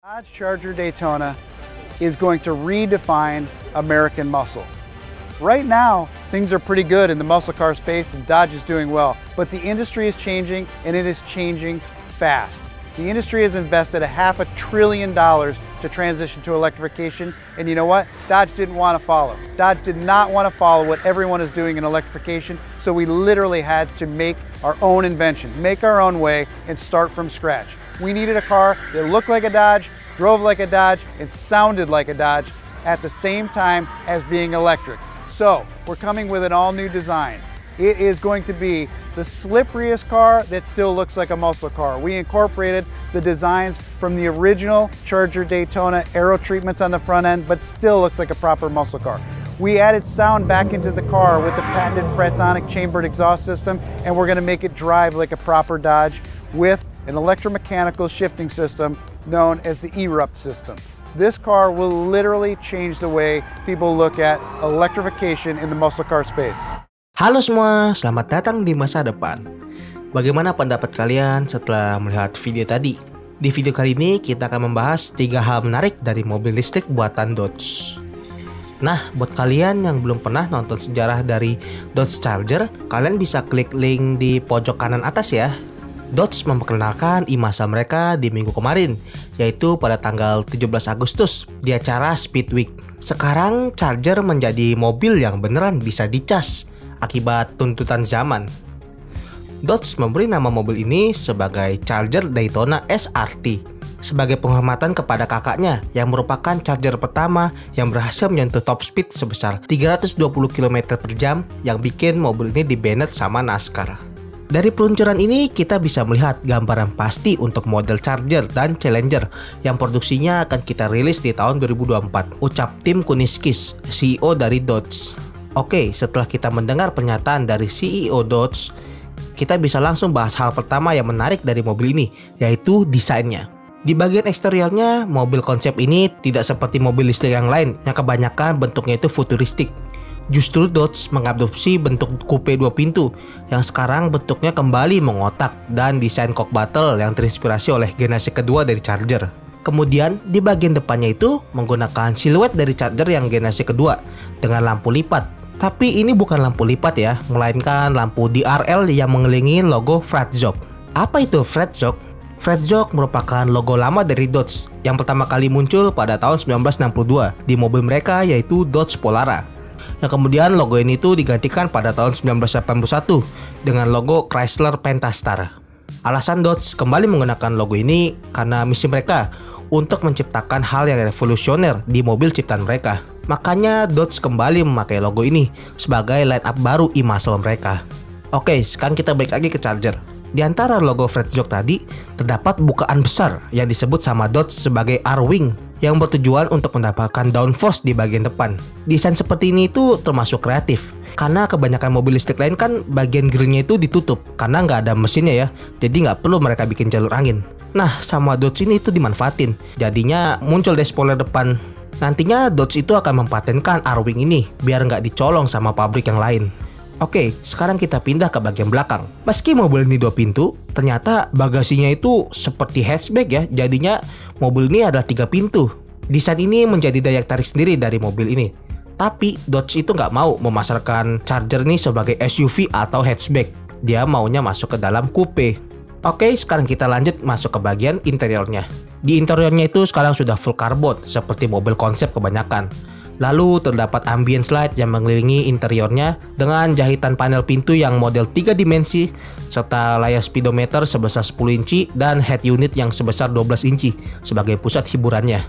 Dodge Charger Daytona is going to redefine American muscle. Right now, things are pretty good in the muscle car space and Dodge is doing well, but the industry is changing and it is changing fast. The industry has invested $500 billion to transition to electrification, and you know what? Dodge didn't want to follow. Dodge did not want to follow what everyone is doing in electrification, so we literally had to make our own invention, make our own way, and start from scratch. We needed a car that looked like a Dodge, drove like a Dodge, and sounded like a Dodge at the same time as being electric. So we're coming with an all-new design. It is going to be the slipperiest car that still looks like a muscle car. We incorporated the designs from the original Charger Daytona aero treatments on the front end, but still looks like a proper muscle car. We added sound back into the car with the patented Fratzonic chambered exhaust system, and we're gonna make it drive like a proper Dodge with an electromechanical shifting system known as the Erupt system. This car will literally change the way people look at electrification in the muscle car space. Halo semua, selamat datang di masa depan. Bagaimana pendapat kalian setelah melihat video tadi? Di video kali ini kita akan membahas 3 hal menarik dari mobil listrik buatan Dodge. Nah, buat kalian yang belum pernah nonton sejarah dari Dodge Charger, kalian bisa klik link di pojok kanan atas ya. Dodge memperkenalkan e-masa mereka di minggu kemarin, yaitu pada tanggal 17 Agustus di acara Speed Week. Sekarang Charger menjadi mobil yang beneran bisa dicas akibat tuntutan zaman. Dodge memberi nama mobil ini sebagai Charger Daytona SRT sebagai penghormatan kepada kakaknya yang merupakan Charger pertama yang berhasil menyentuh top speed sebesar 320 km per jam yang bikin mobil ini di-banned sama NASCAR. Dari peluncuran ini kita bisa melihat gambaran pasti untuk model Charger dan Challenger yang produksinya akan kita rilis di tahun 2024, ucap Tim Kuniskis, CEO dari Dodge. Oke, setelah kita mendengar pernyataan dari CEO Dodge, kita bisa langsung bahas hal pertama yang menarik dari mobil ini, yaitu desainnya. Di bagian eksteriornya, mobil konsep ini tidak seperti mobil listrik yang lain yang kebanyakan bentuknya itu futuristik. Justru Dodge mengadopsi bentuk coupe 2 pintu yang sekarang bentuknya kembali mengotak dan desain cock battle yang terinspirasi oleh generasi kedua dari Charger. Kemudian di bagian depannya itu menggunakan siluet dari Charger yang generasi kedua dengan lampu lipat. Tapi ini bukan lampu lipat ya, melainkan lampu DRL yang mengelilingi logo Fratzonic. Apa itu Fratzonic? Fratzonic merupakan logo lama dari Dodge yang pertama kali muncul pada tahun 1962 di mobil mereka yaitu Dodge Polara. Yang kemudian logo ini tuh digantikan pada tahun 1981 dengan logo Chrysler Pentastar. Alasan Dodge kembali menggunakan logo ini karena misi mereka untuk menciptakan hal yang revolusioner di mobil ciptaan mereka. Makanya Dodge kembali memakai logo ini sebagai line up baru e-muscle mereka. Oke, sekarang kita balik lagi ke Charger. Di antara logo Fratzonic tadi terdapat bukaan besar yang disebut sama Dodge sebagai R-Wing yang bertujuan untuk mendapatkan downforce di bagian depan. Desain seperti ini itu termasuk kreatif karena kebanyakan mobil listrik lain kan bagian grillnya itu ditutup karena nggak ada mesinnya ya, jadi nggak perlu mereka bikin jalur angin. Nah, sama Dodge ini itu dimanfaatin, jadinya muncul deh spoiler depan. Nantinya Dodge itu akan mempatenkan R-Wing ini biar nggak dicolong sama pabrik yang lain. Oke, sekarang kita pindah ke bagian belakang. Meski mobil ini 2 pintu, ternyata bagasinya itu seperti hatchback ya, jadinya mobil ini adalah 3 pintu. Desain ini menjadi daya tarik sendiri dari mobil ini. Tapi Dodge itu nggak mau memasarkan Charger ini sebagai SUV atau hatchback. Dia maunya masuk ke dalam coupe. Oke, sekarang kita lanjut masuk ke bagian interiornya. Di interiornya itu sekarang sudah full karbon seperti mobil konsep kebanyakan. Lalu terdapat ambience light yang mengelilingi interiornya dengan jahitan panel pintu yang model 3 dimensi serta layar speedometer sebesar 10 inci dan head unit yang sebesar 12 inci sebagai pusat hiburannya.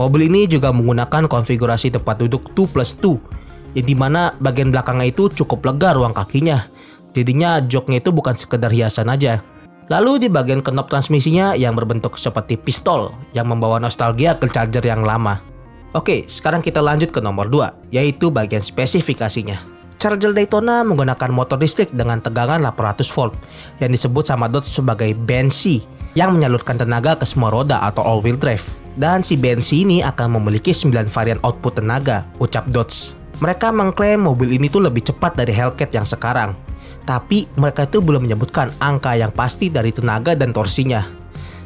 Mobil ini juga menggunakan konfigurasi tempat duduk 2+2 yang dimana bagian belakangnya itu cukup lega ruang kakinya. Jadinya joknya itu bukan sekedar hiasan aja. Lalu di bagian knob transmisinya yang berbentuk seperti pistol yang membawa nostalgia ke Charger yang lama. Oke, sekarang kita lanjut ke nomor 2, yaitu bagian spesifikasinya. Charger Daytona menggunakan motor listrik dengan tegangan 800 volt yang disebut sama Dodge sebagai BNC yang menyalurkan tenaga ke semua roda atau all-wheel drive. Dan si BNC ini akan memiliki 9 varian output tenaga, ucap Dodge. Mereka mengklaim mobil ini tuh lebih cepat dari Hellcat yang sekarang. Tapi mereka itu belum menyebutkan angka yang pasti dari tenaga dan torsinya.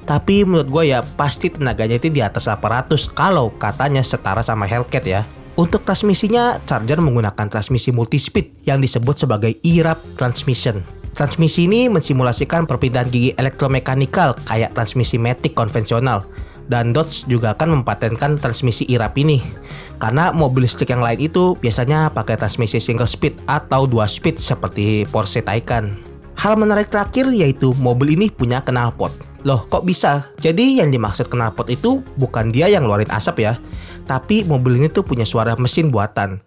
Tapi menurut gue ya pasti tenaganya itu di atas 800 kalau katanya setara sama Hellcat ya. Untuk transmisinya, Charger menggunakan transmisi multi-speed yang disebut sebagai E-Rap Transmission. Transmisi ini mensimulasikan perpindahan gigi elektromekanikal kayak transmisi matic konvensional. Dan Dodge juga akan mempatenkan transmisi E-Rap ini. Karena mobil listrik yang lain itu biasanya pakai transmisi single speed atau 2 speed seperti Porsche Taycan. Hal menarik terakhir yaitu mobil ini punya knalpot. Loh kok bisa? Jadi yang dimaksud knalpot itu bukan dia yang ngeluarin asap ya, tapi mobil ini tuh punya suara mesin buatan.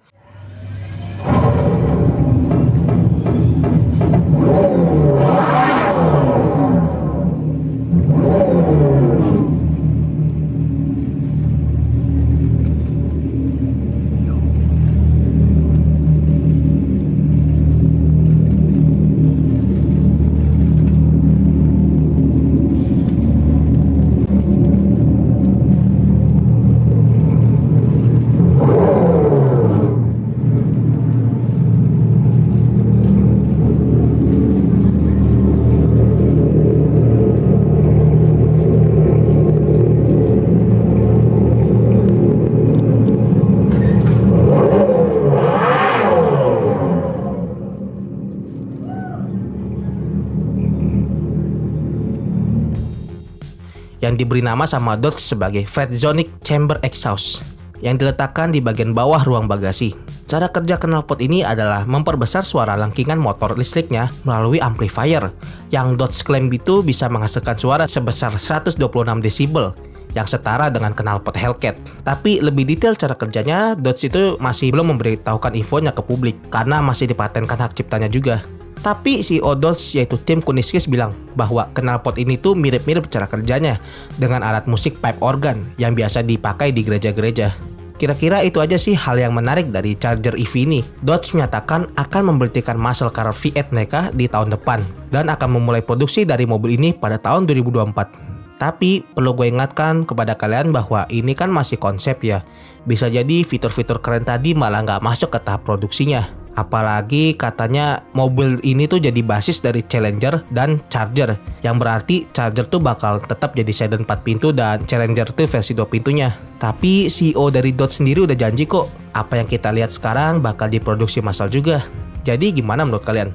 Yang diberi nama sama Dodge sebagai Fredzonic Chamber Exhaust yang diletakkan di bagian bawah ruang bagasi. Cara kerja knalpot ini adalah memperbesar suara langkingan motor listriknya melalui amplifier yang Dodge klaim itu bisa menghasilkan suara sebesar 126 desibel yang setara dengan knalpot Hellcat. Tapi lebih detail cara kerjanya, Dodge itu masih belum memberitahukan infonya ke publik karena masih dipatenkan hak ciptanya juga. Tapi CEO Dodge yaitu Tim Kuniskis bilang bahwa knalpot ini tuh mirip-mirip cara kerjanya dengan alat musik pipe organ yang biasa dipakai di gereja-gereja. Kira-kira itu aja sih hal yang menarik dari Charger EV ini. Dodge menyatakan akan memberhentikan muscle car V8 mereka di tahun depan dan akan memulai produksi dari mobil ini pada tahun 2024. Tapi perlu gue ingatkan kepada kalian bahwa ini kan masih konsep ya. Bisa jadi fitur-fitur keren tadi malah nggak masuk ke tahap produksinya. Apalagi katanya mobil ini tuh jadi basis dari Challenger dan Charger, yang berarti Charger tuh bakal tetap jadi sedan 4 pintu dan Challenger tuh versi 2 pintunya. Tapi CEO dari Dodge sendiri udah janji kok, apa yang kita lihat sekarang bakal diproduksi massal juga. Jadi gimana menurut kalian?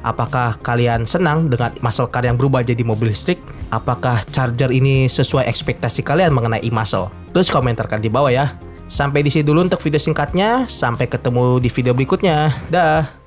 Apakah kalian senang dengan muscle car yang berubah jadi mobil listrik? Apakah Charger ini sesuai ekspektasi kalian mengenai e-muscle? Terus komentarkan di bawah ya. Sampai di sini dulu untuk video singkatnya. Sampai ketemu di video berikutnya. Dah.